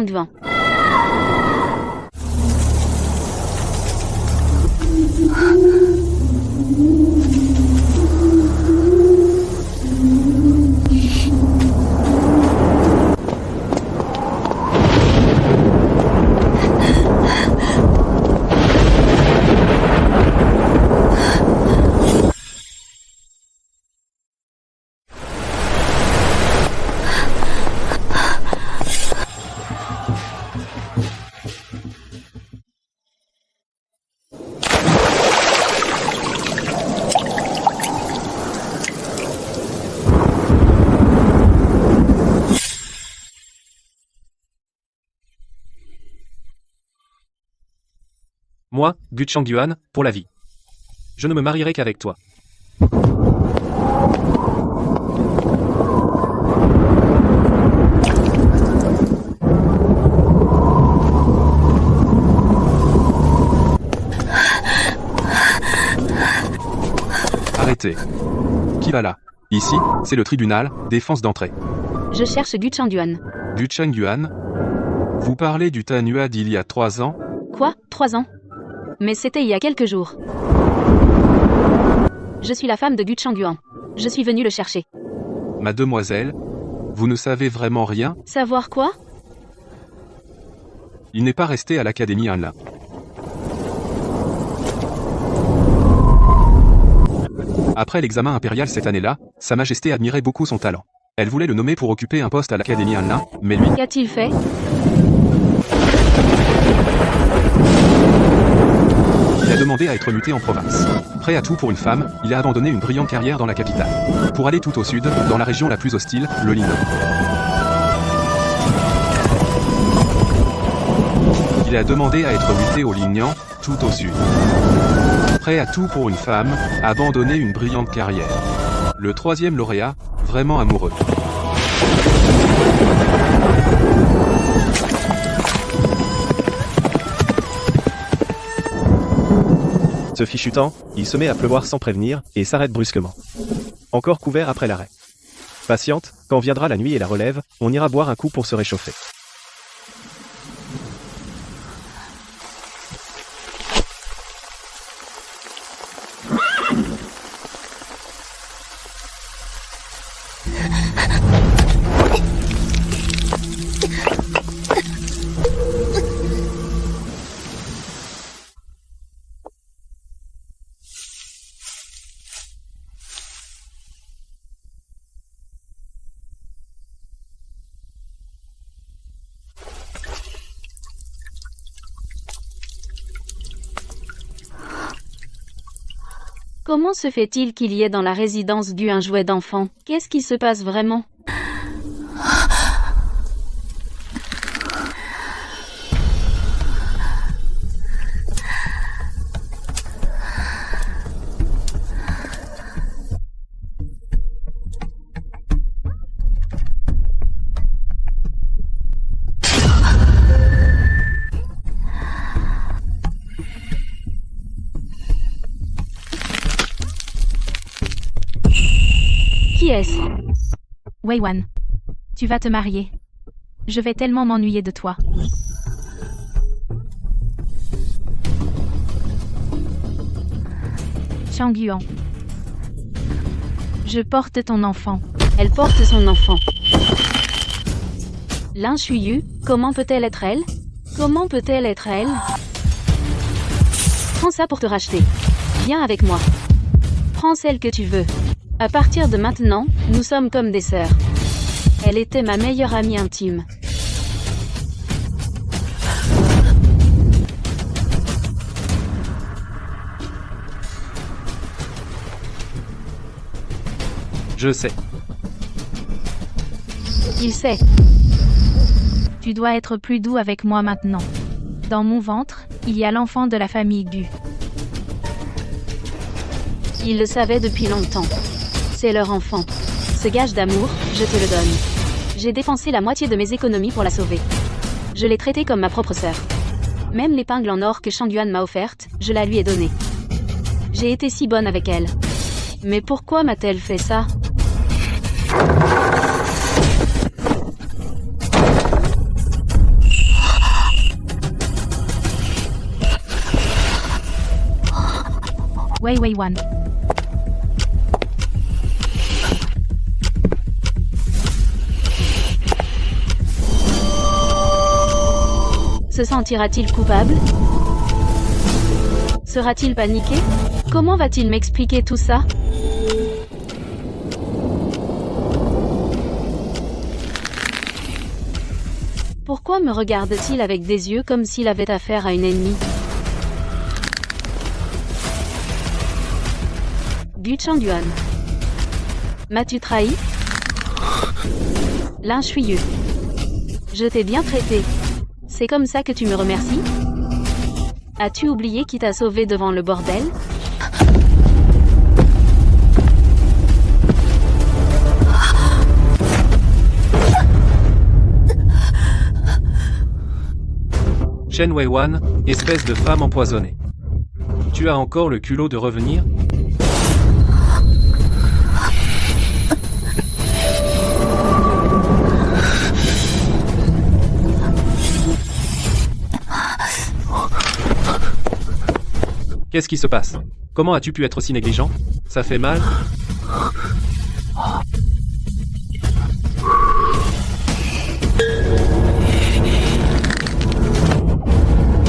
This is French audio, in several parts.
Changduan. Moi, Gu Changduan, pour la vie. Je ne me marierai qu'avec toi. Arrêtez. Qui va là? Ici, c'est le tribunal, défense d'entrée. Je cherche Gu Changduan. Gu Changduan? Vous parlez du Tanua d'il y a 3 ans? Quoi, 3 ans? Mais c'était il y a quelques jours. Je suis la femme de Gu Changduan. Je suis venue le chercher. Mademoiselle, vous ne savez vraiment rien? Savoir quoi? Il n'est pas resté à l'Académie Hanlin. Après l'examen impérial cette année-là, Sa Majesté admirait beaucoup son talent. Elle voulait le nommer pour occuper un poste à l'Académie Hanlin, mais lui... Qu'a-t-il fait? Il a demandé à être muté en province. Prêt à tout pour une femme, il a abandonné une brillante carrière dans la capitale. Pour aller tout au sud, dans la région la plus hostile, le Lingnan. Il a demandé à être muté au Lingnan, tout au sud. Prêt à tout pour une femme, abandonner une brillante carrière. Le 3e lauréat, vraiment amoureux. Ce fichu temps, il se met à pleuvoir sans prévenir, et s'arrête brusquement. Encore couvert après l'arrêt. Patiente, quand viendra la nuit et la relève, on ira boire un coup pour se réchauffer. Comment se fait-il qu'il y ait dans la résidence Gu un jouet d'enfant? Qu'est-ce qui se passe vraiment? Qui est-ce? Weiwan. Tu vas te marier. Je vais tellement m'ennuyer de toi. Changduan. Je porte ton enfant. Elle porte son enfant. Lin Shuyu, comment peut-elle être elle? Comment peut-elle être elle? Prends ça pour te racheter. Viens avec moi. Prends celle que tu veux. À partir de maintenant, nous sommes comme des sœurs. Elle était ma meilleure amie intime. Je sais. Il sait. Tu dois être plus doux avec moi maintenant. Dans mon ventre, il y a l'enfant de la famille Gu. Il le savait depuis longtemps. C'est leur enfant. Ce gage d'amour, je te le donne. J'ai dépensé la moitié de mes économies pour la sauver. Je l'ai traitée comme ma propre sœur. Même l'épingle en or que Changduan m'a offerte, je la lui ai donnée. J'ai été si bonne avec elle. Mais pourquoi m'a-t-elle fait ça? Wei Wan. Se sentira-t-il coupable? Sera-t-il paniqué? Comment va-t-il m'expliquer tout ça? Pourquoi me regarde-t-il avec des yeux comme s'il avait affaire à une ennemie? Gu Changyuan. M'as-tu trahi? L'inchuyeux. Je t'ai bien traité. C'est comme ça que tu me remercies? As-tu oublié qui t'a sauvé devant le bordel? Shen Weiwan, espèce de femme empoisonnée. Tu as encore le culot de revenir? Qu'est-ce qui se passe? Comment as-tu pu être aussi négligent? Ça fait mal?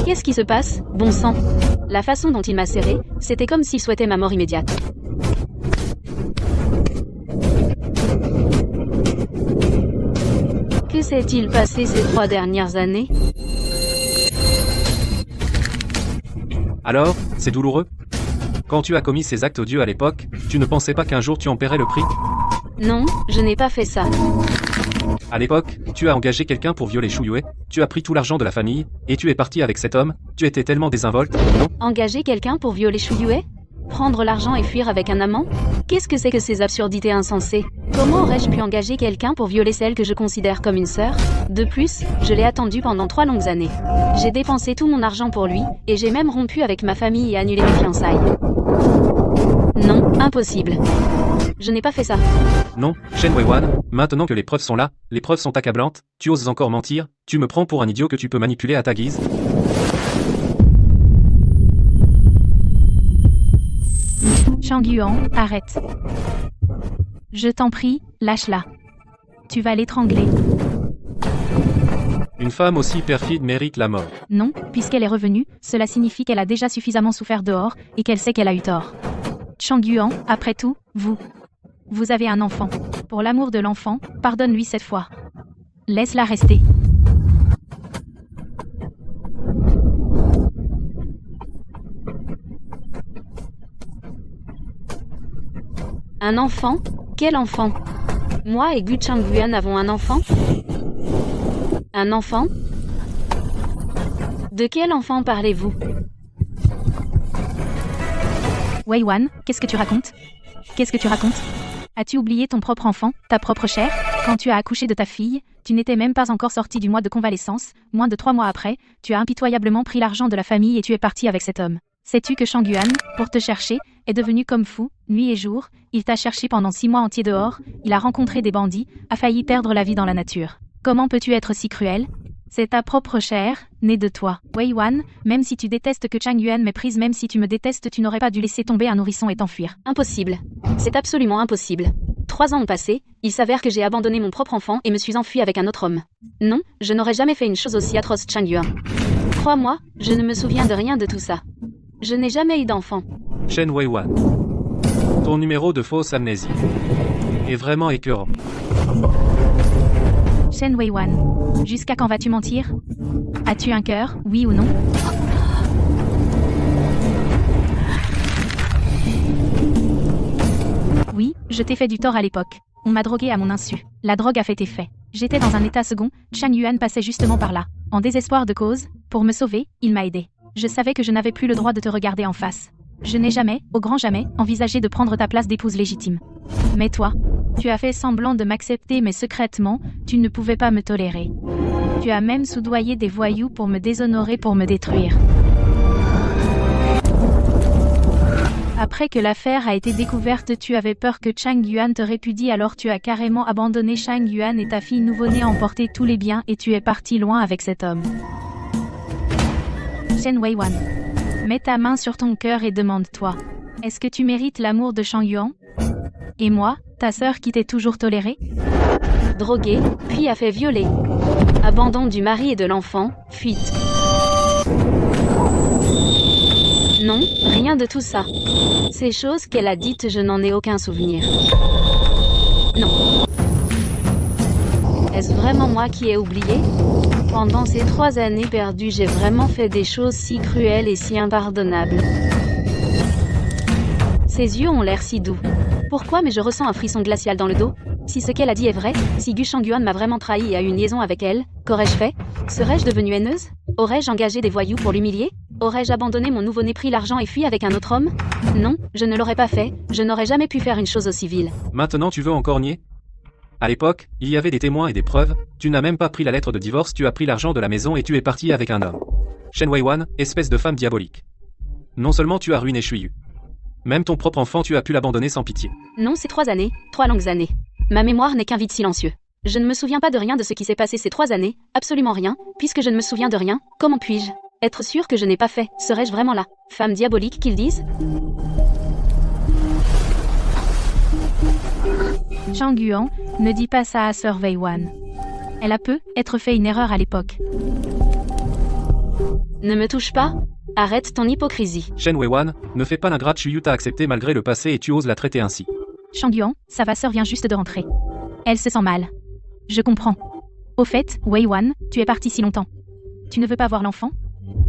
Qu'est-ce qui se passe? Bon sang. La façon dont il m'a serré, c'était comme s'il souhaitait ma mort immédiate. Que s'est-il passé ces 3 dernières années? Alors, c'est douloureux? Quand tu as commis ces actes odieux à l'époque, tu ne pensais pas qu'un jour tu en paierais le prix? Non, je n'ai pas fait ça. À l'époque, tu as engagé quelqu'un pour violer Shu Yue, tu as pris tout l'argent de la famille, et tu es parti avec cet homme, tu étais tellement désinvolte, non? Engager quelqu'un pour violer Shu Yue? Prendre l'argent et fuir avec un amant? Qu'est-ce que c'est que ces absurdités insensées? Comment aurais-je pu engager quelqu'un pour violer celle que je considère comme une sœur? De plus, je l'ai attendu pendant 3 longues années. J'ai dépensé tout mon argent pour lui, et j'ai même rompu avec ma famille et annulé mes fiançailles. Non, impossible. Je n'ai pas fait ça. Non, Shen Weiwan, maintenant que les preuves sont là, les preuves sont accablantes, tu oses encore mentir, tu me prends pour un idiot que tu peux manipuler à ta guise? Changyuan, arrête. Je t'en prie, lâche-la. Tu vas l'étrangler. Une femme aussi perfide mérite la mort. Non, puisqu'elle est revenue, cela signifie qu'elle a déjà suffisamment souffert dehors, et qu'elle sait qu'elle a eu tort. Changyuan, après tout, vous avez un enfant. Pour l'amour de l'enfant, pardonne-lui cette fois. Laisse-la rester. Un enfant? Quel enfant? Moi et Gu Changyuan avons un enfant? Un enfant? De quel enfant parlez-vous? Wei Wan, qu'est-ce que tu racontes? Qu'est-ce que tu racontes? As-tu oublié ton propre enfant, ta propre chair? Quand tu as accouché de ta fille, tu n'étais même pas encore sorti du mois de convalescence, moins de 3 mois après, tu as impitoyablement pris l'argent de la famille et tu es parti avec cet homme. Sais-tu que Changyuan, pour te chercher, est devenu comme fou, nuit et jour, il t'a cherché pendant 6 mois entiers dehors, il a rencontré des bandits, a failli perdre la vie dans la nature. Comment peux-tu être si cruel? C'est ta propre chair, née de toi. Wei Wan, même si tu détestes que Changyuan méprise, même si tu me détestes, tu n'aurais pas dû laisser tomber un nourrisson et t'enfuir. Impossible. C'est absolument impossible. 3 ans ont passé, il s'avère que j'ai abandonné mon propre enfant et me suis enfui avec un autre homme. Non, je n'aurais jamais fait une chose aussi atroce, Changyuan. Crois-moi, je ne me souviens de rien de tout ça. Je n'ai jamais eu d'enfant. Shen Weiwan. Ton numéro de fausse amnésie est vraiment écœurant. Shen Weiwan, jusqu'à quand vas-tu mentir? As-tu un cœur, oui ou non? Oui, je t'ai fait du tort à l'époque. On m'a drogué à mon insu. La drogue a fait effet. J'étais dans un état second, Changyuan passait justement par là. En désespoir de cause, pour me sauver, il m'a aidé. Je savais que je n'avais plus le droit de te regarder en face. Je n'ai jamais, au grand jamais, envisagé de prendre ta place d'épouse légitime. Mais toi, tu as fait semblant de m'accepter mais secrètement, tu ne pouvais pas me tolérer. Tu as même soudoyé des voyous pour me déshonorer, pour me détruire. Après que l'affaire a été découverte, tu avais peur que Changyuan te répudie, alors tu as carrément abandonné Changyuan et ta fille nouveau-née, emporté tous les biens et tu es parti loin avec cet homme. Shen Weiwan. Mets ta main sur ton cœur et demande-toi. Est-ce que tu mérites l'amour de Shang Yuan? Et moi, ta sœur qui t'est toujours tolérée? Drogué, puis a fait violer. Abandon du mari et de l'enfant, fuite. Non, rien de tout ça. Ces choses qu'elle a dites, je n'en ai aucun souvenir. Non. Est-ce vraiment moi qui ai oublié? Pendant ces 3 années perdues, j'ai vraiment fait des choses si cruelles et si impardonnables. Ses yeux ont l'air si doux. Pourquoi mais je ressens un frisson glacial dans le dos? Si ce qu'elle a dit est vrai, si Gu Shangguan m'a vraiment trahi et a eu une liaison avec elle, qu'aurais-je fait? Serais-je devenue haineuse? Aurais-je engagé des voyous pour l'humilier? Aurais-je abandonné mon nouveau-né, pris l'argent et fui avec un autre homme? Non, je ne l'aurais pas fait, je n'aurais jamais pu faire une chose aussi vile. Maintenant tu veux encore nier? À l'époque, il y avait des témoins et des preuves, tu n'as même pas pris la lettre de divorce, tu as pris l'argent de la maison et tu es parti avec un homme. Shen Weiwan, espèce de femme diabolique. Non seulement tu as ruiné Shuyu. Même ton propre enfant tu as pu l'abandonner sans pitié. Non, c'est 3 années, 3 longues années. Ma mémoire n'est qu'un vide silencieux. Je ne me souviens pas de rien de ce qui s'est passé ces 3 années, absolument rien, puisque je ne me souviens de rien, comment puis-je être sûr que je n'ai pas fait? Serais-je vraiment là? Femme diabolique qu'ils disent? Shang Yuan, ne dis pas ça à Sœur Weiwan. Elle a peut-être fait une erreur à l'époque. Ne me touche pas. Arrête ton hypocrisie. Shen Weiwan, ne fais pas l'ingrate, Shuyu t'a accepté malgré le passé et tu oses la traiter ainsi. Shang Yuan, ça va, sœur vient juste de rentrer. Elle se sent mal. Je comprends. Au fait, Weiwan, tu es partie si longtemps. Tu ne veux pas voir l'enfant?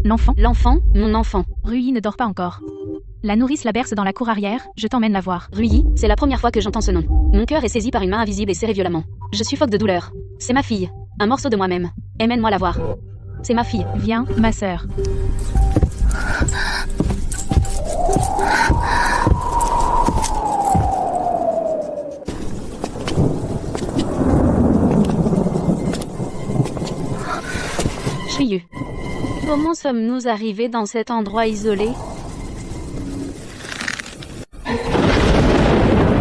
L'enfant? L'enfant, mon enfant. Ruyi ne dort pas encore. La nourrice la berce dans la cour arrière, je t'emmène la voir. Ruyi, c'est la première fois que j'entends ce nom. Mon cœur est saisi par une main invisible et serré violemment. Je suffoque de douleur. C'est ma fille. Un morceau de moi-même. Emmène-moi la voir. C'est ma fille. Viens, ma sœur. Shuyu. Comment sommes-nous arrivés dans cet endroit isolé?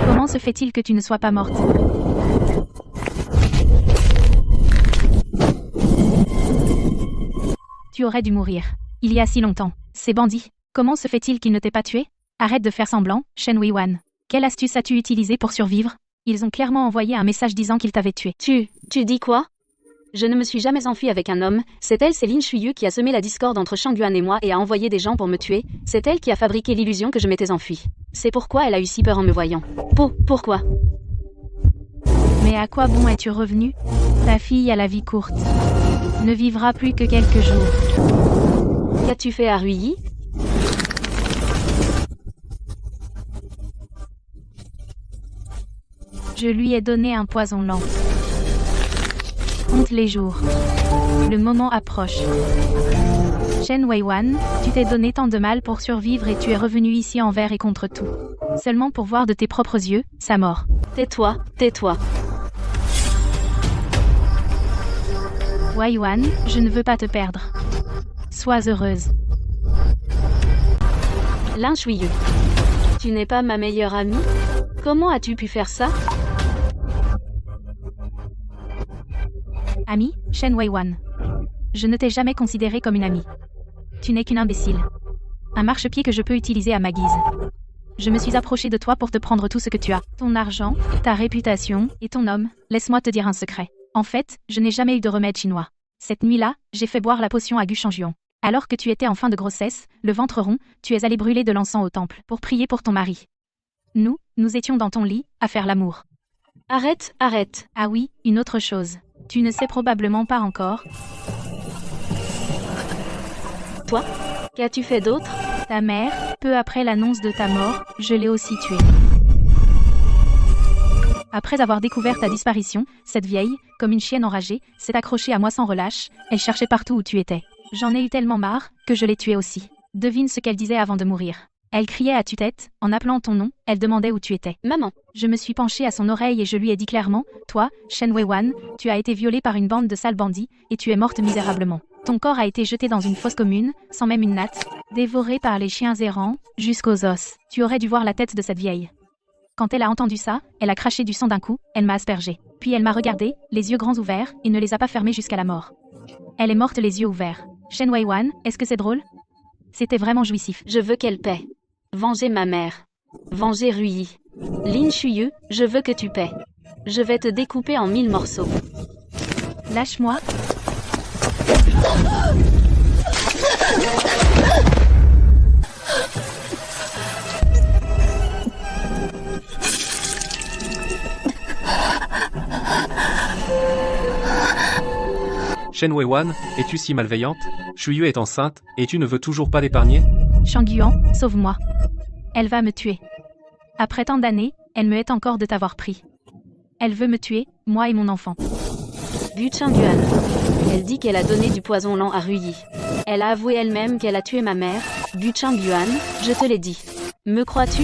Comment se fait-il que tu ne sois pas morte? Tu aurais dû mourir. Il y a si longtemps. Ces bandits. Comment se fait-il qu'ils ne t'aient pas tué? Arrête de faire semblant, Shen Weiwan. Quelle astuce as-tu utilisée pour survivre? Ils ont clairement envoyé un message disant qu'ils t'avaient tué. Tu dis quoi? Je ne me suis jamais enfuie avec un homme, c'est elle Céline Shuyu qui a semé la discorde entre Shangguan et moi et a envoyé des gens pour me tuer, c'est elle qui a fabriqué l'illusion que je m'étais enfuie. C'est pourquoi elle a eu si peur en me voyant. Pourquoi? Mais à quoi bon es-tu revenu? Ta fille a la vie courte. Ne vivra plus que quelques jours. Qu'as-tu fait à Ruyi? Je lui ai donné un poison lent. Compte les jours. Le moment approche. Shen Weiwan, tu t'es donné tant de mal pour survivre et tu es revenu ici envers et contre tout. Seulement pour voir de tes propres yeux sa mort. Tais-toi, tais-toi. Weiwan, je ne veux pas te perdre. Sois heureuse. Lin Shuyu. Tu n'es pas ma meilleure amie? Comment as-tu pu faire ça? Ami, Shen Weiwan. Je ne t'ai jamais considéré comme une amie. Tu n'es qu'une imbécile. Un marchepied que je peux utiliser à ma guise. Je me suis approché de toi pour te prendre tout ce que tu as. Ton argent, ta réputation, et ton homme. Laisse-moi te dire un secret. En fait, je n'ai jamais eu de remède chinois. Cette nuit-là, j'ai fait boire la potion à Gu Shangguan. Alors que tu étais en fin de grossesse, le ventre rond, tu es allé brûler de l'encens au temple pour prier pour ton mari. Nous étions dans ton lit, à faire l'amour. Arrête. Ah oui, une autre chose. Tu ne sais probablement pas encore. Toi? Qu'as-tu fait d'autre? Ta mère, peu après l'annonce de ta mort, je l'ai aussi tuée. Après avoir découvert ta disparition, cette vieille, comme une chienne enragée, s'est accrochée à moi sans relâche, elle cherchait partout où tu étais. J'en ai eu tellement marre, que je l'ai tuée aussi. Devine ce qu'elle disait avant de mourir. Elle criait à tue-tête, en appelant ton nom, elle demandait où tu étais. Maman. Je me suis penchée à son oreille et je lui ai dit clairement, toi, Shen Weiwan, tu as été violée par une bande de sales bandits, et tu es morte misérablement. Ton corps a été jeté dans une fosse commune, sans même une natte, dévoré par les chiens errants, jusqu'aux os. Tu aurais dû voir la tête de cette vieille. Quand elle a entendu ça, elle a craché du sang d'un coup, elle m'a aspergé. Puis elle m'a regardé, les yeux grands ouverts, et ne les a pas fermés jusqu'à la mort. Elle est morte les yeux ouverts. Shen Weiwan, est-ce que c'est drôle? C'était vraiment jouissif. Je veux qu'elle paie. Venger ma mère. Venger Ruyi. Lin Shuyu, je veux que tu paies. Je vais te découper en 1000 morceaux. Lâche-moi. Shen Weiwan, es-tu si malveillante? Shuyu est enceinte, et tu ne veux toujours pas l'épargner? Shangyuan, sauve-moi. Elle va me tuer. Après tant d'années, elle me hait encore de t'avoir pris. Elle veut me tuer, moi et mon enfant. Bu Changyuan. Elle dit qu'elle a donné du poison lent à Ruyi. Elle a avoué elle-même qu'elle a tué ma mère. Bu Changyuan, je te l'ai dit. Me crois-tu?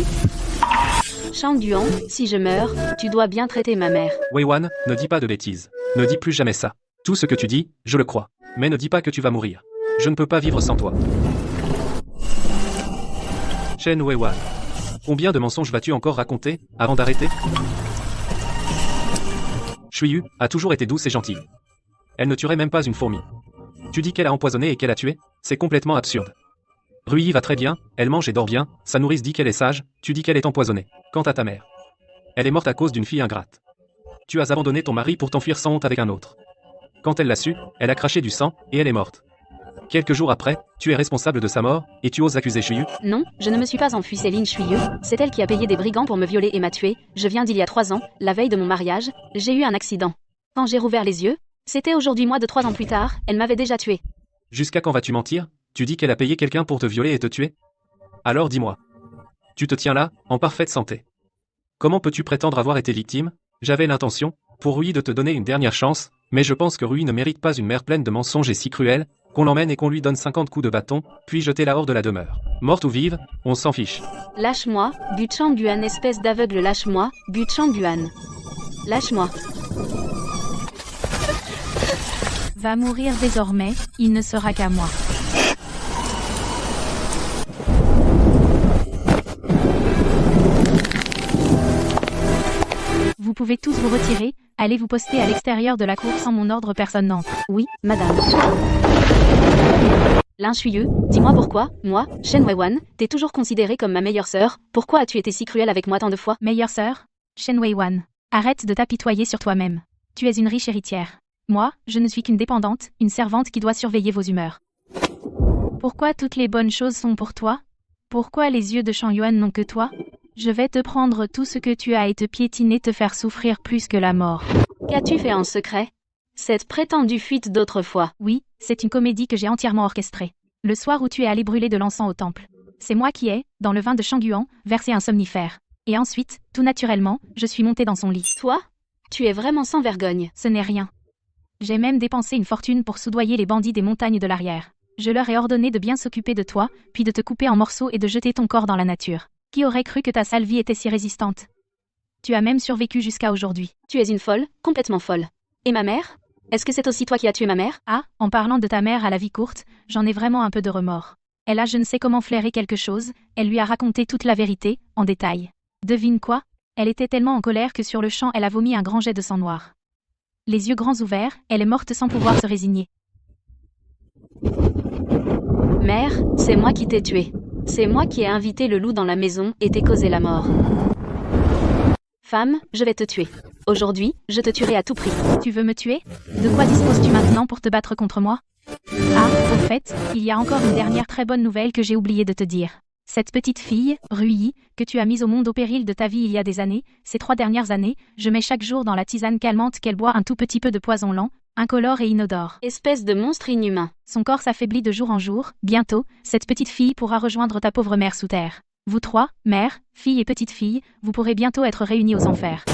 Changyuan, si je meurs, tu dois bien traiter ma mère. Weiwan, ne dis pas de bêtises. Ne dis plus jamais ça. Tout ce que tu dis, je le crois. Mais ne dis pas que tu vas mourir. Je ne peux pas vivre sans toi. Shen Weiwan. Combien de mensonges vas-tu encore raconter, avant d'arrêter? Shuyu a toujours été douce et gentille. Elle ne tuerait même pas une fourmi. Tu dis qu'elle a empoisonné et qu'elle a tué? C'est complètement absurde. Ruyi va très bien, elle mange et dort bien, sa nourrice dit qu'elle est sage, tu dis qu'elle est empoisonnée. Quant à ta mère, elle est morte à cause d'une fille ingrate. Tu as abandonné ton mari pour t'enfuir sans honte avec un autre. Quand elle l'a su, elle a craché du sang, et elle est morte. Quelques jours après, tu es responsable de sa mort, et tu oses accuser Shuyu? Non, je ne me suis pas enfuie, c'est Lin Shuyu. C'est elle qui a payé des brigands pour me violer et m'a tué. Je viens d'il y a 3 ans, la veille de mon mariage, j'ai eu un accident. Quand j'ai rouvert les yeux, c'était aujourd'hui moins de 3 ans plus tard, elle m'avait déjà tué. Jusqu'à quand vas-tu mentir? Tu dis qu'elle a payé quelqu'un pour te violer et te tuer? Alors dis-moi. Tu te tiens là, en parfaite santé. Comment peux-tu prétendre avoir été victime? J'avais l'intention, pour Ruyi de te donner une dernière chance, mais je pense que Ruyi ne mérite pas une mère pleine de mensonges et si cruelle, qu'on l'emmène et qu'on lui donne 50 coups de bâton, puis jeter-la hors de la demeure. Morte ou vive, on s'en fiche. Lâche-moi, Bu Changyuan, espèce d'aveugle, lâche-moi, Bu Changyuan. Lâche-moi. Va mourir désormais, il ne sera qu'à moi. Vous pouvez tous vous retirer, allez vous poster à l'extérieur de la cour sans mon ordre, personne n'entre. Oui, madame. Lin Shuyu, dis-moi pourquoi, moi, Shen Weiwan, t'es toujours considérée comme ma meilleure sœur, pourquoi as-tu été si cruelle avec moi tant de fois? Meilleure sœur? Shen Weiwan. Arrête de t'apitoyer sur toi-même. Tu es une riche héritière. Moi, je ne suis qu'une dépendante, une servante qui doit surveiller vos humeurs. Pourquoi toutes les bonnes choses sont pour toi? Pourquoi les yeux de Changyuan n'ont que toi? Je vais te prendre tout ce que tu as et te piétiner, te faire souffrir plus que la mort. Qu'as-tu fait en secret? Cette prétendue fuite d'autrefois. Oui, c'est une comédie que j'ai entièrement orchestrée. Le soir où tu es allé brûler de l'encens au temple. C'est moi qui ai, dans le vin de Changyuan, versé un somnifère. Et ensuite, tout naturellement, je suis montée dans son lit. Toi? Tu es vraiment sans vergogne. Ce n'est rien. J'ai même dépensé une fortune pour soudoyer les bandits des montagnes de l'arrière. Je leur ai ordonné de bien s'occuper de toi, puis de te couper en morceaux et de jeter ton corps dans la nature. Qui aurait cru que ta sale vie était si résistante? Tu as même survécu jusqu'à aujourd'hui. Tu es une folle, complètement folle. Et ma mère? Est-ce que c'est aussi toi qui as tué ma mère? Ah, en parlant de ta mère à la vie courte, j'en ai vraiment un peu de remords. Elle a je ne sais comment flairé quelque chose, elle lui a raconté toute la vérité, en détail. Devine quoi? Elle était tellement en colère que sur le champ elle a vomi un grand jet de sang noir. Les yeux grands ouverts, elle est morte sans pouvoir se résigner. Mère, c'est moi qui t'ai tué. C'est moi qui ai invité le loup dans la maison et t'ai causé la mort. Femme, je vais te tuer. Aujourd'hui, je te tuerai à tout prix. Tu veux me tuer? De quoi disposes-tu maintenant pour te battre contre moi? Ah, au fait, il y a encore une dernière très bonne nouvelle que j'ai oublié de te dire. Cette petite fille, Ruyi, que tu as mise au monde au péril de ta vie il y a des années, ces 3 dernières années, je mets chaque jour dans la tisane calmante qu'elle boit un tout petit peu de poison lent, incolore et inodore. Espèce de monstre inhumain. Son corps s'affaiblit de jour en jour, bientôt, cette petite fille pourra rejoindre ta pauvre mère sous terre. Vous trois, mère, fille et petite fille, vous pourrez bientôt être réunis aux enfers.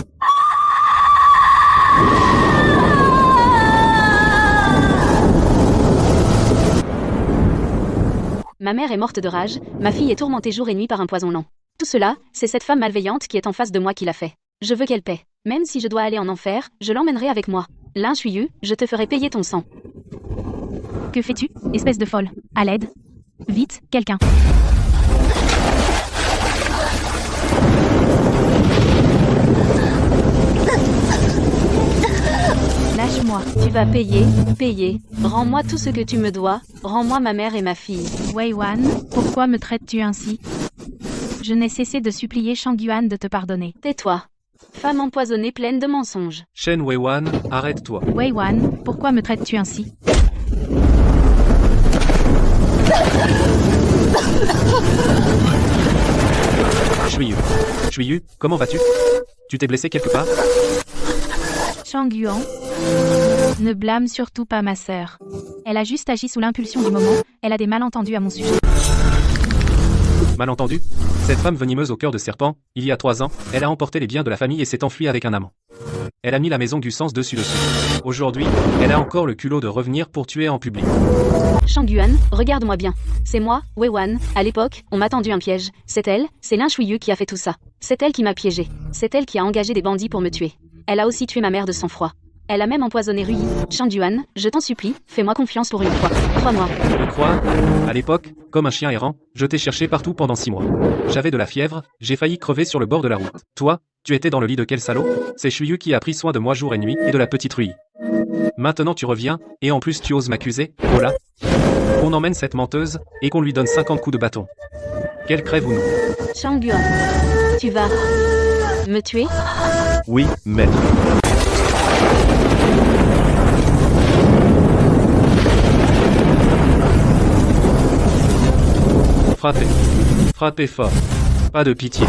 Ma mère est morte de rage, ma fille est tourmentée jour et nuit par un poison lent. Tout cela, c'est cette femme malveillante qui est en face de moi qui l'a fait. Je veux qu'elle paie. Même si je dois aller en enfer, je l'emmènerai avec moi. Lin Shuyu, je te ferai payer ton sang. Que fais-tu, espèce de folle? À l'aide. Vite, quelqu'un. Lâche-moi. Tu vas payer, payer. Rends-moi tout ce que tu me dois. Rends-moi ma mère et ma fille. Weiwan, pourquoi me traites-tu ainsi? Je n'ai cessé de supplier Shang Yuan de te pardonner. Tais-toi. Femme empoisonnée pleine de mensonges. Shen Weiwan, arrête-toi. Wei Wan, pourquoi me traites-tu ainsi? Shuiyu, comment vas-tu? Tu t'es blessé quelque part? Shang Yuan, ne blâme surtout pas ma sœur. Elle a juste agi sous l'impulsion du moment, elle a des malentendus à mon sujet. Malentendu? Cette femme venimeuse au cœur de serpent, il y a 3 ans, elle a emporté les biens de la famille et s'est enfuie avec un amant. Elle a mis la maison du sens dessus. Aujourd'hui, elle a encore le culot de revenir pour tuer en public. Shang Yuan, regarde-moi bien. C'est moi, Wei Wan. À l'époque, on m'a tendu un piège. C'est elle, c'est Lin Shuiyu qui a fait tout ça. C'est elle qui m'a piégé. C'est elle qui a engagé des bandits pour me tuer. Elle a aussi tué ma mère de sang-froid. Elle a même empoisonné Rui. Shang Yuan, je t'en supplie, fais-moi confiance pour une fois. Crois-moi. Me croire? À l'époque, comme un chien errant, je t'ai cherché partout pendant 6 mois. J'avais de la fièvre, j'ai failli crever sur le bord de la route. Toi, tu étais dans le lit de quel salaud? C'est Shuiyu qui a pris soin de moi jour et nuit, et de la petite Rui. Maintenant tu reviens, et en plus tu oses m'accuser, voilà. On emmène cette menteuse, et qu'on lui donne 50 coups de bâton. Qu'elle crève ou non. Shang Yuan, tu vas me tuer? Oui, maître. Frappez. Frappez fort. Pas de pitié.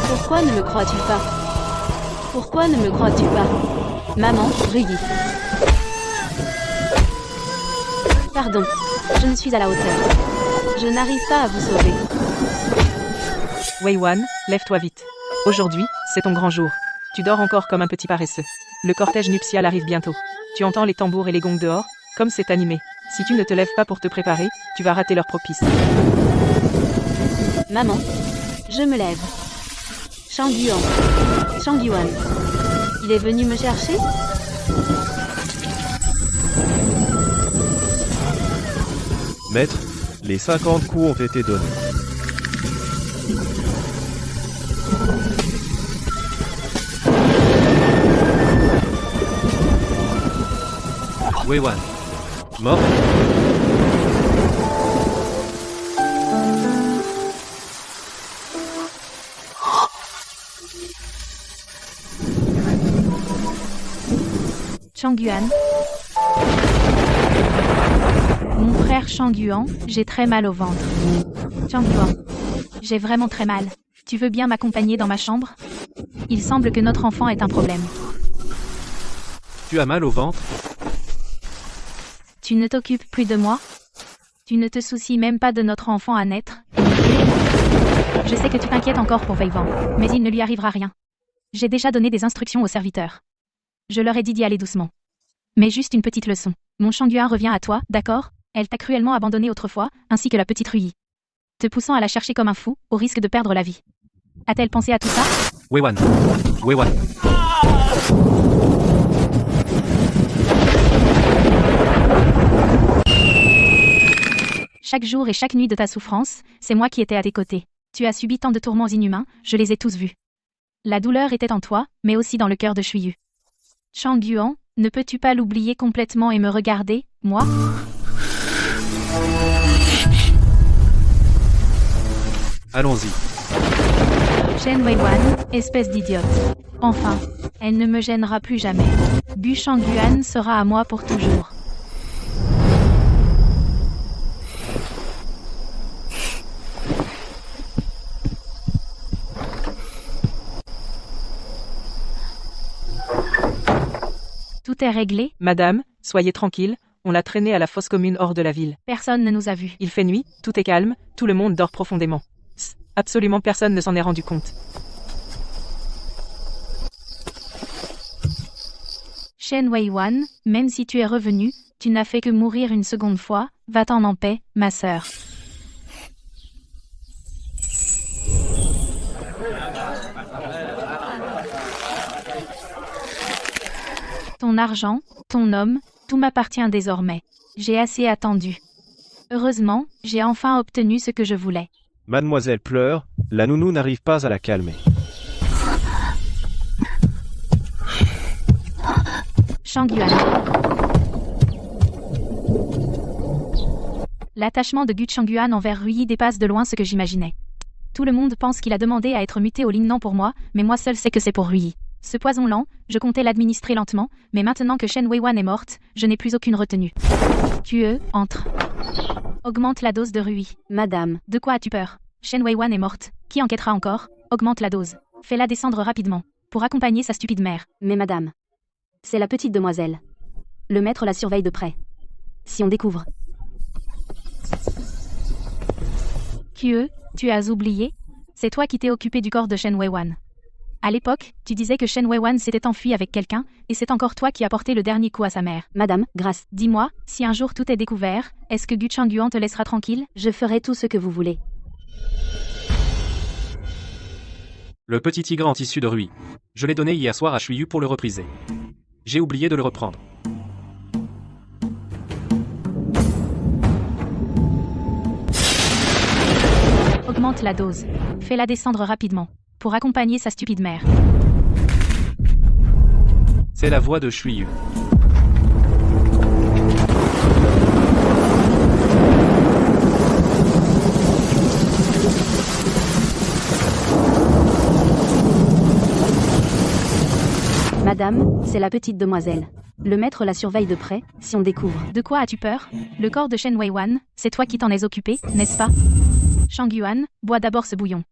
Pourquoi ne me crois-tu pas? Pourquoi ne me crois-tu pas? Maman, Rui. Pardon, je ne suis à la hauteur. Je n'arrive pas à vous sauver. Wei Wan, lève-toi vite. Aujourd'hui, c'est ton grand jour. Tu dors encore comme un petit paresseux. Le cortège nuptial arrive bientôt. Tu entends les tambours et les gongs dehors, comme c'est animé. Si tu ne te lèves pas pour te préparer, tu vas rater leur propice. Maman, je me lève. Shang Yuan. Shang Yuan. Il est venu me chercher? Maître, les 50 coups ont été donnés. Wei Wan. Mort? Shang Yuan. Mon frère Shang Yuan, j'ai très mal au ventre. Shang Yuan. J'ai vraiment très mal. Tu veux bien m'accompagner dans ma chambre? Il semble que notre enfant ait un problème. Tu as mal au ventre? Tu ne t'occupes plus de moi? Tu ne te soucies même pas de notre enfant à naître? Je sais que tu t'inquiètes encore pour Wei Wan, mais il ne lui arrivera rien. J'ai déjà donné des instructions aux serviteurs. Je leur ai dit d'y aller doucement. Mais juste une petite leçon. Mon Shang Yuan revient à toi, d'accord? Elle t'a cruellement abandonné autrefois, ainsi que la petite Rui. Te poussant à la chercher comme un fou, au risque de perdre la vie. A-t-elle pensé à tout ça? Wei Wan. Wei Wan. Chaque jour et chaque nuit de ta souffrance, c'est moi qui étais à tes côtés. Tu as subi tant de tourments inhumains, je les ai tous vus. La douleur était en toi, mais aussi dans le cœur de Shuiyu. Shang Yuan, ne peux-tu pas l'oublier complètement et me regarder, moi? Allons-y. Shen Wei Wan, espèce d'idiote. Enfin, elle ne me gênera plus jamais. Bu Shang Yuan sera à moi pour toujours. Tout est réglé? Madame, soyez tranquille, on l'a traîné à la fosse commune hors de la ville. Personne ne nous a vus. Il fait nuit, tout est calme, tout le monde dort profondément. Absolument personne ne s'en est rendu compte. Shen Wei Wan, même si tu es revenu, tu n'as fait que mourir une seconde fois, va-t'en en paix, ma sœur. Ton argent, ton homme, tout m'appartient désormais. J'ai assez attendu. Heureusement, j'ai enfin obtenu ce que je voulais. Mademoiselle pleure, la nounou n'arrive pas à la calmer. Shangyuan. L'attachement de Gu Shangyuan envers Ruyi dépasse de loin ce que j'imaginais. Tout le monde pense qu'il a demandé à être muté au Lingnan pour moi, mais moi seul sais que c'est pour Ruyi. Ce poison lent, je comptais l'administrer lentement, mais maintenant que Shen Weiwan est morte, je n'ai plus aucune retenue. QE, entre. Augmente la dose de Ruyi. Madame, De quoi as-tu peur? Shen Weiwan est morte. Qui enquêtera encore? Augmente la dose. Fais-la descendre rapidement. Pour accompagner sa stupide mère. mais madame. C'est la petite demoiselle. Le maître la surveille de près. Si on découvre. QE, tu as oublié? C'est toi qui t'es occupé du corps de Shen Weiwan. À l'époque, tu disais que Shen Weiwan s'était enfui avec quelqu'un, et c'est encore toi qui as porté le dernier coup à sa mère. Madame, grâce, Dis-moi, si un jour tout est découvert, est-ce que Gu Changyuan te laissera tranquille? je ferai tout ce que vous voulez. Le petit tigre en tissu de Ruyi. Je l'ai donné hier soir à Shuyu pour le repriser. J'ai oublié de le reprendre. Augmente la dose. Fais-la descendre rapidement. Pour accompagner sa stupide mère. C'est la voix de Shuyu. Madame, c'est la petite demoiselle. Le maître la surveille de près, si on découvre. De quoi as-tu peur? Le corps de Shen Weiwan, c'est toi qui t'en es occupé, n'est-ce pas? Shangyuan, bois d'abord ce bouillon.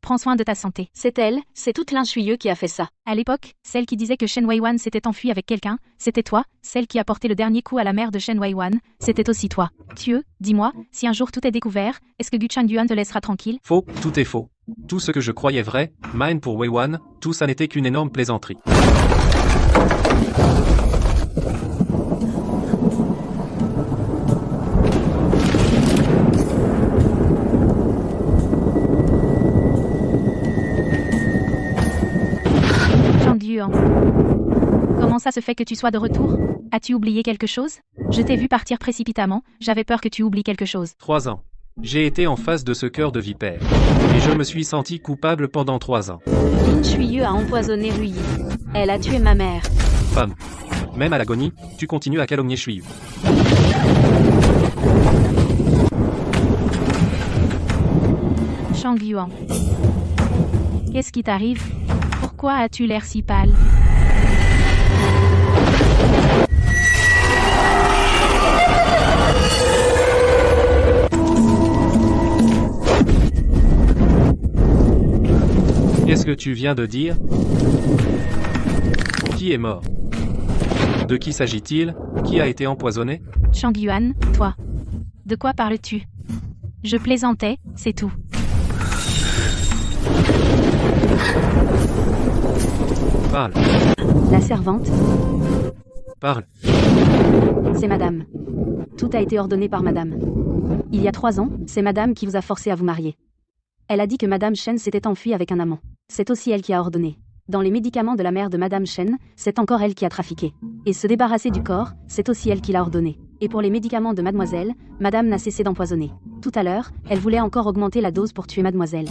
Prends soin de ta santé. C'est elle, c'est toute l'inchuyeux qui a fait ça. À l'époque, celle qui disait que Shen Weiwan s'était enfui avec quelqu'un, c'était toi. Celle qui a porté le dernier coup à la mère de Shen Weiwan, c'était aussi toi. Thieu, dis-moi, si un jour tout est découvert, est-ce que Gu Changyuan te laissera tranquille? Faux, tout est faux. Tout ce que je croyais vrai, mine pour Weiwan, tout ça n'était qu'une énorme plaisanterie. Shangyuan. Comment ça se fait que tu sois de retour? As-tu oublié quelque chose? Je t'ai vu partir précipitamment, j'avais peur que tu oublies quelque chose. 3 ans. J'ai été en face de ce cœur de vipère. Et je me suis senti coupable pendant 3 ans. Lin Shuyu a empoisonné Ruyi. Elle a tué ma mère. Femme. Même à l'agonie, tu continues à calomnier Shuyu. Shangyuan. Qu'est-ce qui t'arrive? Pourquoi as-tu l'air si pâle? Qu'est-ce que tu viens de dire? Qui est mort? De qui s'agit-il? Qui a été empoisonné? Shangyuan, toi. De quoi parles-tu? Je plaisantais, c'est tout. Parle, La servante, parle. c'est madame. Tout a été ordonné par madame. Il y a 3 ans, c'est madame qui vous a forcé à vous marier. Elle a dit que madame Shen s'était enfuie avec un amant. C'est aussi elle qui a ordonné. Dans les médicaments de la mère de madame Shen, c'est encore elle qui a trafiqué. Et se débarrasser du corps, c'est aussi elle qui l'a ordonné. Et pour les médicaments de mademoiselle, madame n'a cessé d'empoisonner. Tout à l'heure, elle voulait encore augmenter la dose pour tuer mademoiselle.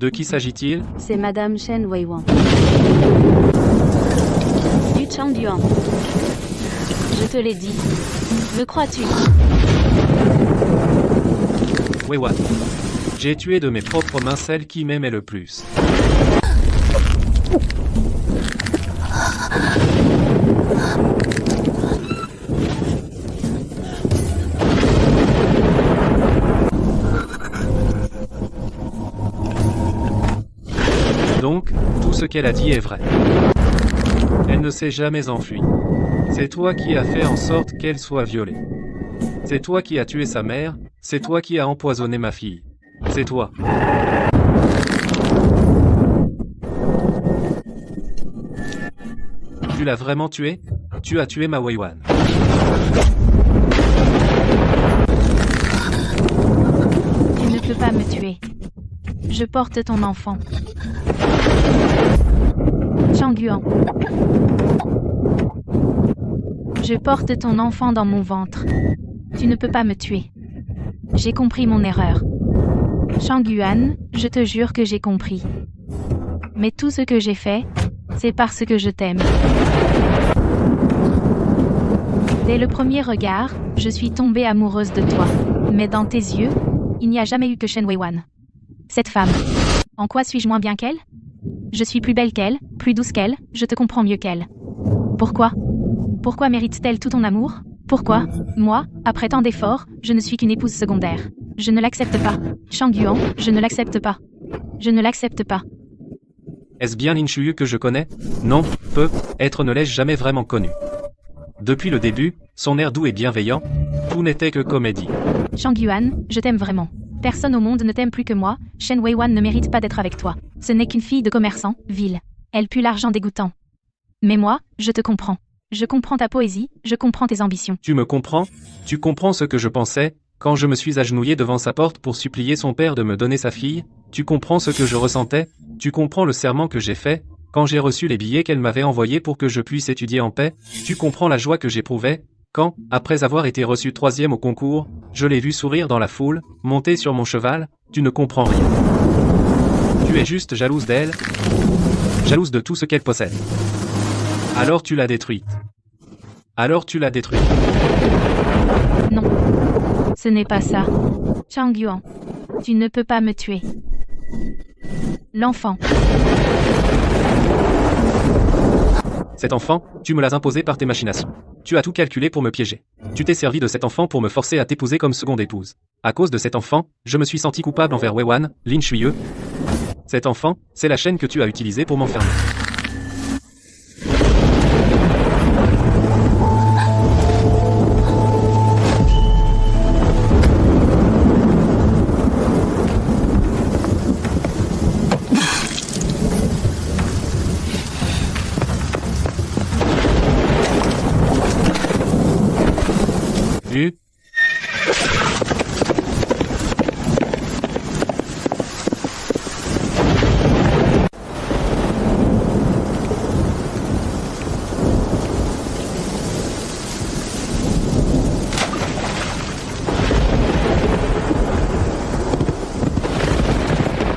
De qui s'agit-il? C'est madame Shen Weiwan. Du Changyuan. Je te l'ai dit. Me crois-tu? Weiwan. J'ai tué de mes propres mains celle qui m'aimait le plus. Donc, tout ce qu'elle a dit est vrai. Elle ne s'est jamais enfuie. C'est toi qui as fait en sorte qu'elle soit violée. C'est toi qui as tué sa mère, c'est toi qui as empoisonné ma fille. C'est toi. Tu l'as vraiment tué? Tu as tué ma Weiwan. Tu ne peux pas me tuer. Je porte ton enfant. Shangyuan. Je porte ton enfant dans mon ventre. Tu ne peux pas me tuer. J'ai compris mon erreur. Shangyuan, je te jure que j'ai compris. Mais tout ce que j'ai fait, c'est parce que je t'aime. Dès le premier regard, je suis tombée amoureuse de toi. Mais dans tes yeux, il n'y a jamais eu que Shen Weiwan. Cette femme. En quoi suis-je moins bien qu'elle? Je suis plus belle qu'elle, plus douce qu'elle, je te comprends mieux qu'elle. Pourquoi? Pourquoi mérite-t-elle tout ton amour? Pourquoi, moi, après tant d'efforts, je ne suis qu'une épouse secondaire? Je ne l'accepte pas. Shangyuan, je ne l'accepte pas. Je ne l'accepte pas. Est-ce bien Lin Shuyu que je connais? Non, peut-être ne l'ai-je jamais vraiment connu. Depuis le début, son air doux et bienveillant, tout n'était que comédie. Shangyuan, je t'aime vraiment. Personne au monde ne t'aime plus que moi, Shen Weiwan ne mérite pas d'être avec toi. Ce n'est qu'une fille de commerçant, vile. Elle pue l'argent dégoûtant. Mais moi, je te comprends. Je comprends ta poésie, je comprends tes ambitions. Tu me comprends? Tu comprends ce que je pensais, quand je me suis agenouillé devant sa porte pour supplier son père de me donner sa fille? Tu comprends ce que je ressentais? Tu comprends le serment que j'ai fait, quand j'ai reçu les billets qu'elle m'avait envoyés pour que je puisse étudier en paix? Tu comprends la joie que j'éprouvais, quand, après avoir été reçu 3e au concours, je l'ai vu sourire dans la foule, monter sur mon cheval? Tu ne comprends rien. Tu es juste jalouse d'elle, jalouse de tout ce qu'elle possède. Alors tu l'as détruite. Alors tu l'as détruite. Non. Ce n'est pas ça. Shangyuan, tu ne peux pas me tuer. L'enfant. Cet enfant, tu me l'as imposé par tes machinations. Tu as tout calculé pour me piéger. Tu t'es servi de cet enfant pour me forcer à t'épouser comme seconde épouse. À cause de cet enfant, je me suis senti coupable envers Weiwan, Lin Shuyu. Cet enfant, c'est la chaîne que tu as utilisée pour m'enfermer. Vu?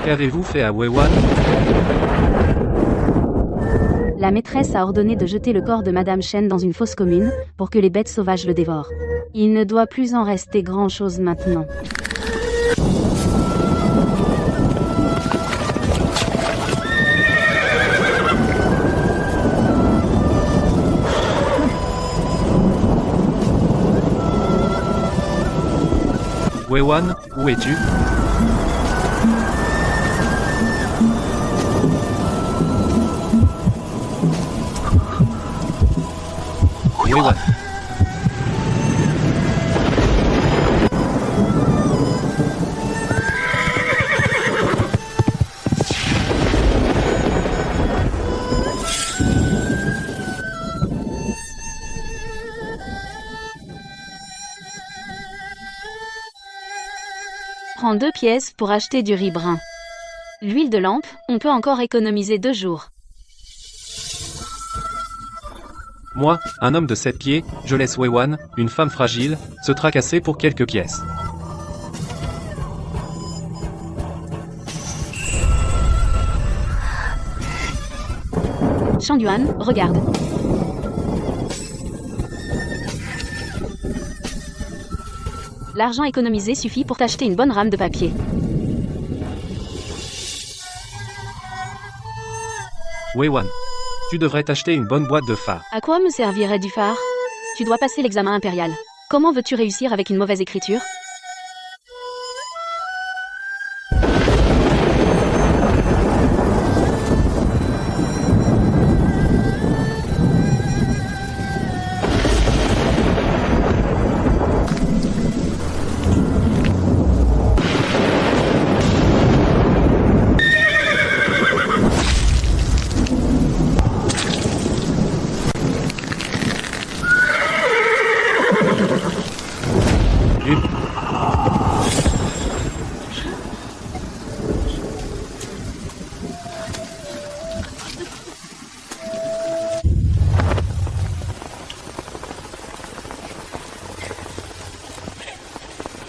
Qu'avez-vous fait à Weiwan? La maîtresse a ordonné de jeter le corps de Madame Shen dans une fosse commune, pour que les bêtes sauvages le dévorent. Il ne doit plus en rester grand-chose maintenant. Weiwan, où es-tu? Weiwan. Prends 2 pièces pour acheter du riz brun. L'huile de lampe, on peut encore économiser 2 jours. Moi, un homme de 7 pieds, je laisse Weiwan, une femme fragile, se tracasser pour quelques pièces. Shangyuan, regarde. L'argent économisé suffit pour t'acheter une bonne rame de papier. Weiwan, tu devrais t'acheter une bonne boîte de phare. À quoi me servirait du phare? Tu dois passer l'examen impérial. Comment veux-tu réussir avec une mauvaise écriture?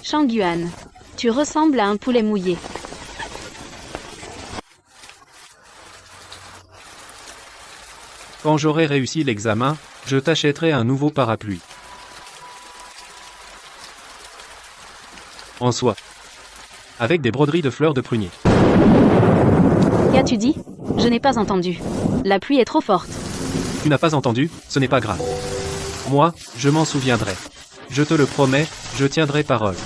Shang-Yuan. Tu ressembles à un poulet mouillé. Quand j'aurai réussi l'examen, je t'achèterai un nouveau parapluie. En soie. Avec des broderies de fleurs de prunier. Qu'as-tu dit? Je n'ai pas entendu. La pluie est trop forte. Tu n'as pas entendu, ce n'est pas grave. Moi, je m'en souviendrai. Je te le promets, je tiendrai parole.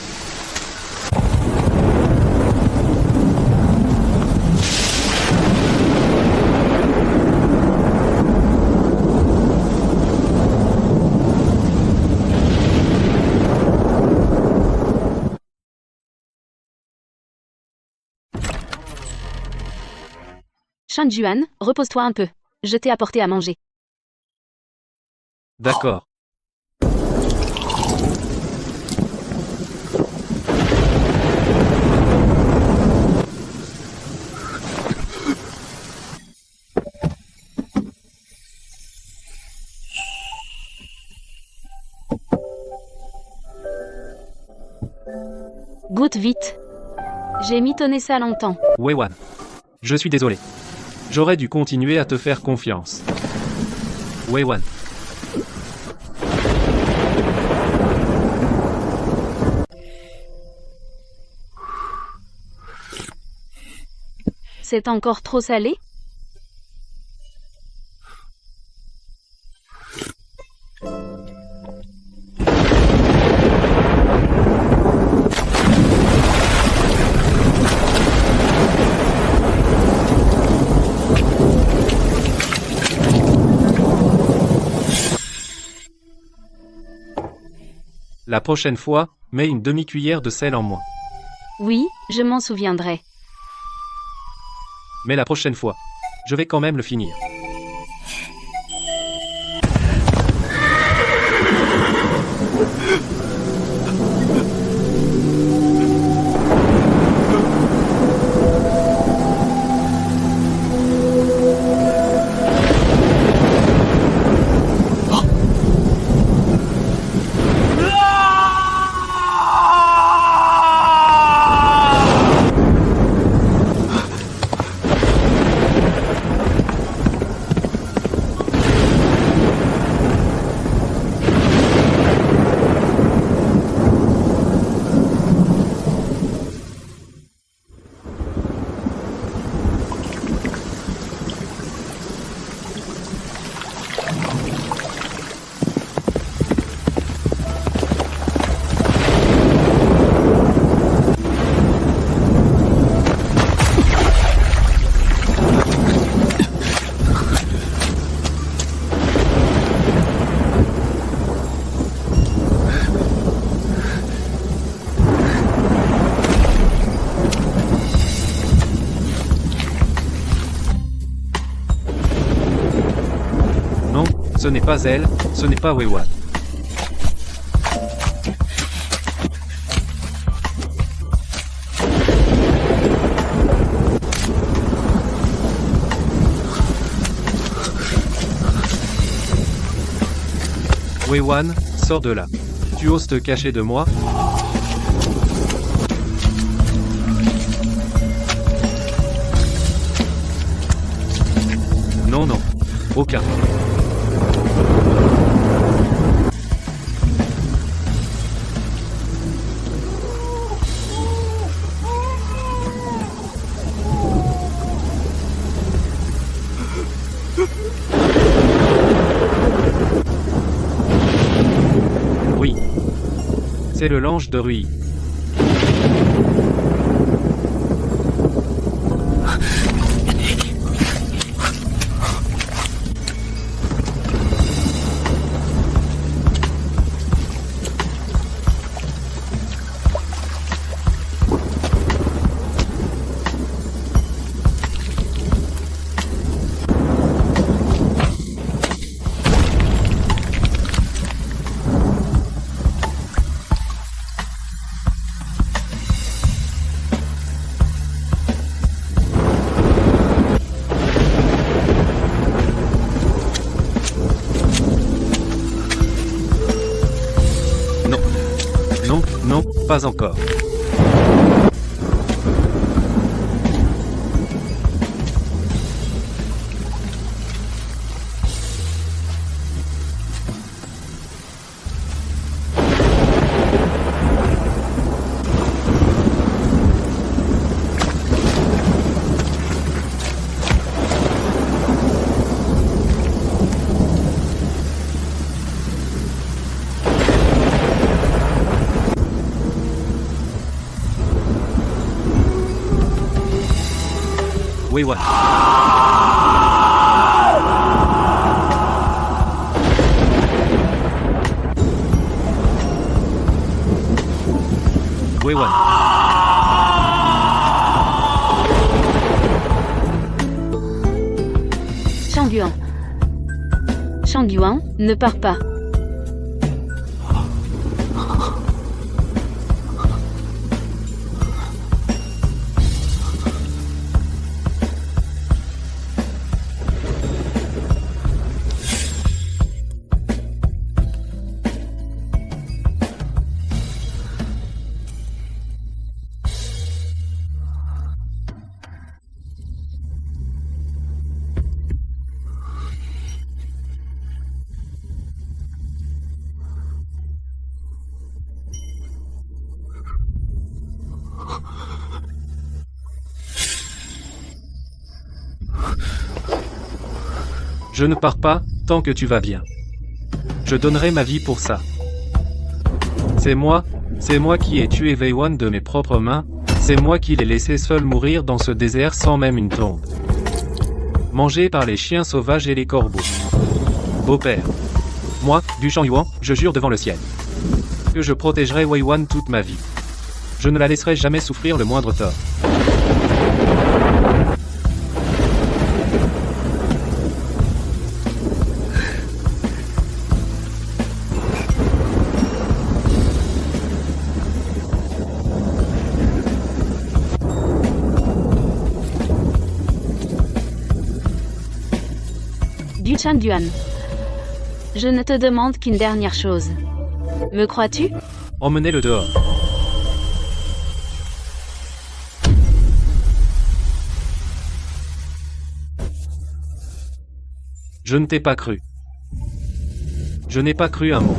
Shang-Yuan, repose-toi un peu. Je t'ai apporté à manger. D'accord. Goûte vite. J'ai mitonné ça longtemps. Wei Wan. Je suis désolé. J'aurais dû continuer à te faire confiance. Wei Wan. C'est encore trop salé? La prochaine fois, mets une demi-cuillère de sel en moins. Oui, je m'en souviendrai. Mais la prochaine fois, je vais quand même le finir. Non, ce n'est pas elle, ce n'est pas Wei Wan. Wei Wan, sors de là. Tu oses te cacher de moi? Non, non. Aucun. Oui. C'est le lange de Rui. Pas encore. Wei Wan. Wei Wan. Shang Yuan. Shang Yuan, ne pars pas. Je ne pars pas, tant que tu vas bien. Je donnerai ma vie pour ça. C'est moi qui ai tué Wei Wan de mes propres mains, c'est moi qui l'ai laissé seul mourir dans ce désert sans même une tombe. Mangé par les chiens sauvages et les corbeaux. Beau-père. Moi, du Shang Yuan, je jure devant le ciel que je protégerai Wei Wan toute ma vie. Je ne la laisserai jamais souffrir le moindre tort. Du Shang Yuan. Je ne te demande qu'une dernière chose. Me crois-tu? Emmenez-le dehors. Je ne t'ai pas cru. Je n'ai pas cru un mot.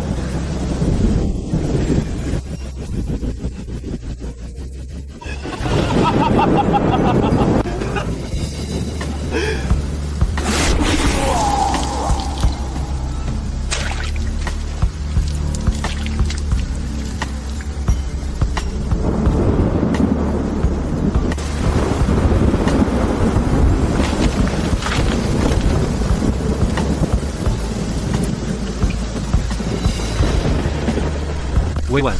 Wei Wan.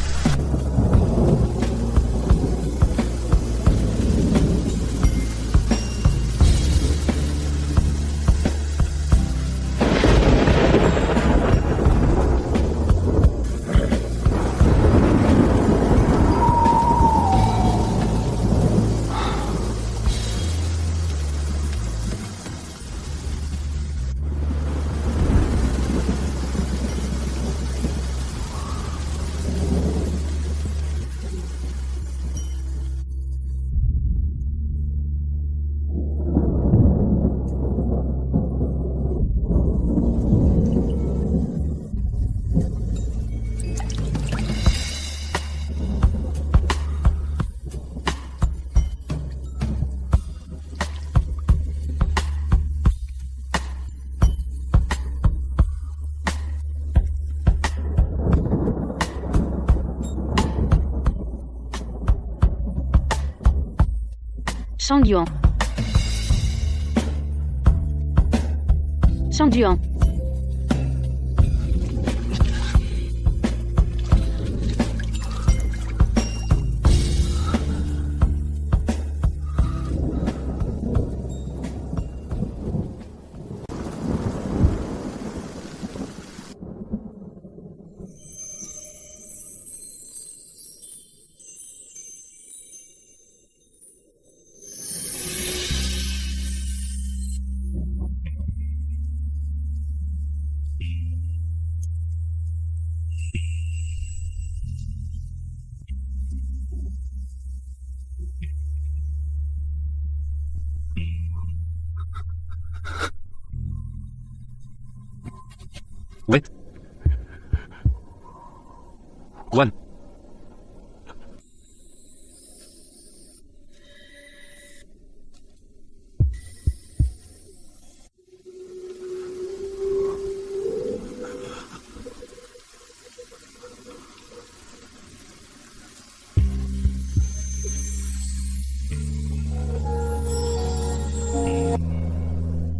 Shang Yuan. Shang Yuan. Ouais. One.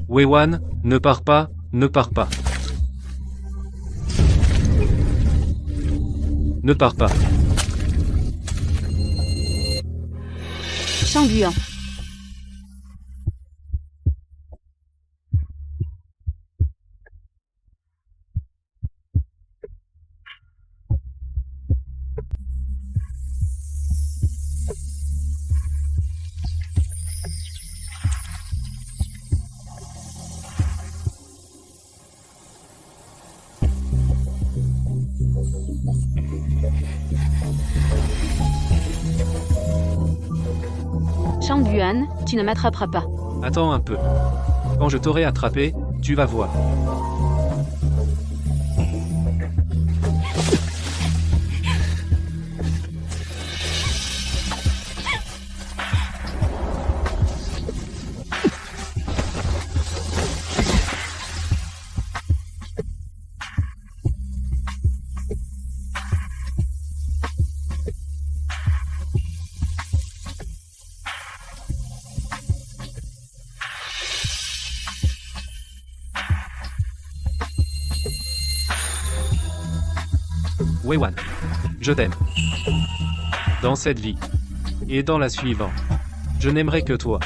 Wei-Wan, ne pars pas, ne pars pas. Ne pars pas. Chambuan. Chambuan, tu ne m'attraperas pas. Attends un peu. Quand je t'aurai attrapé, tu vas voir. Wei-Wan, je t'aime. Dans cette vie. Et dans la suivante. Je n'aimerai que toi.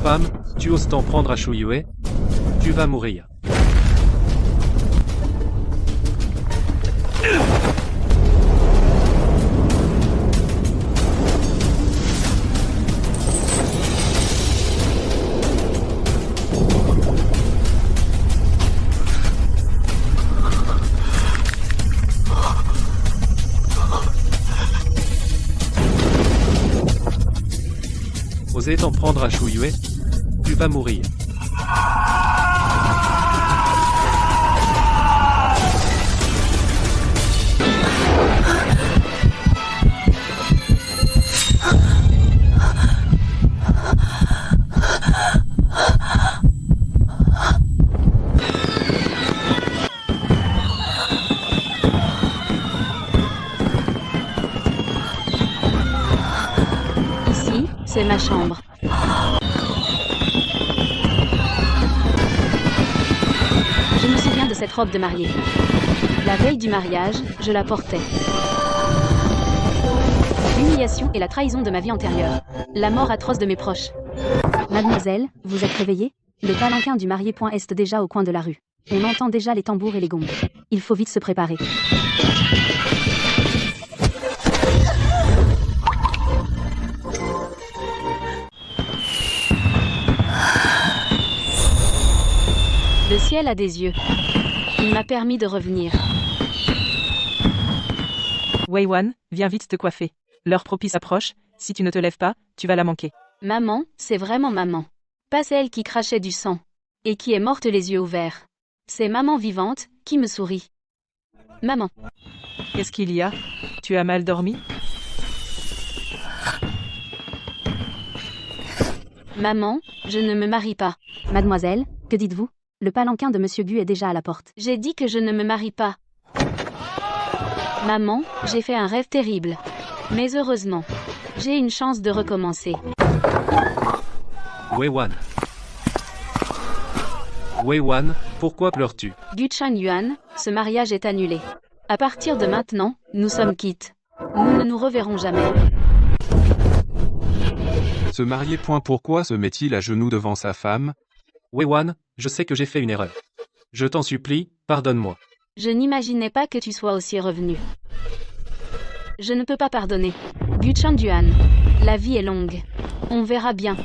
Femme, tu oses t'en prendre à Shu Yue? Tu vas mourir. Oser t'en prendre à Shu Yue? Tu vas mourir. Ici, c'est ma chambre. Je me souviens de cette robe de mariée. La veille du mariage, je la portais. L'humiliation et la trahison de ma vie antérieure. La mort atroce de mes proches. Mademoiselle, vous êtes réveillée? Le palanquin du marié point est déjà au coin de la rue. On entend déjà les tambours et les gongs. Il faut vite se préparer. Le ciel a des yeux. Il m'a permis de revenir. Wei-Wan, viens vite te coiffer. L'heure propice approche, si tu ne te lèves pas, tu vas la manquer. Maman, c'est vraiment maman. Pas celle qui crachait du sang. Et qui est morte les yeux ouverts. C'est maman vivante, qui me sourit. Maman. Qu'est-ce qu'il y a? Tu as mal dormi? Maman, je ne me marie pas. Mademoiselle, que dites-vous? Le palanquin de Monsieur Gu est déjà à la porte. J'ai dit que je ne me marie pas. Maman, j'ai fait un rêve terrible. Mais heureusement, j'ai une chance de recommencer. Wei-Wan. Wei-Wan, pourquoi pleures-tu? Guchan Yuan, ce mariage est annulé. À partir de maintenant, nous sommes quittes. Nous ne nous reverrons jamais. Se marier. Pourquoi se met-il à genoux devant sa femme? Wei-Wan, je sais que j'ai fait une erreur. Je t'en supplie, pardonne-moi. Je n'imaginais pas que tu sois aussi revenu. Je ne peux pas pardonner. Guchan Yuan, la vie est longue. On verra bien.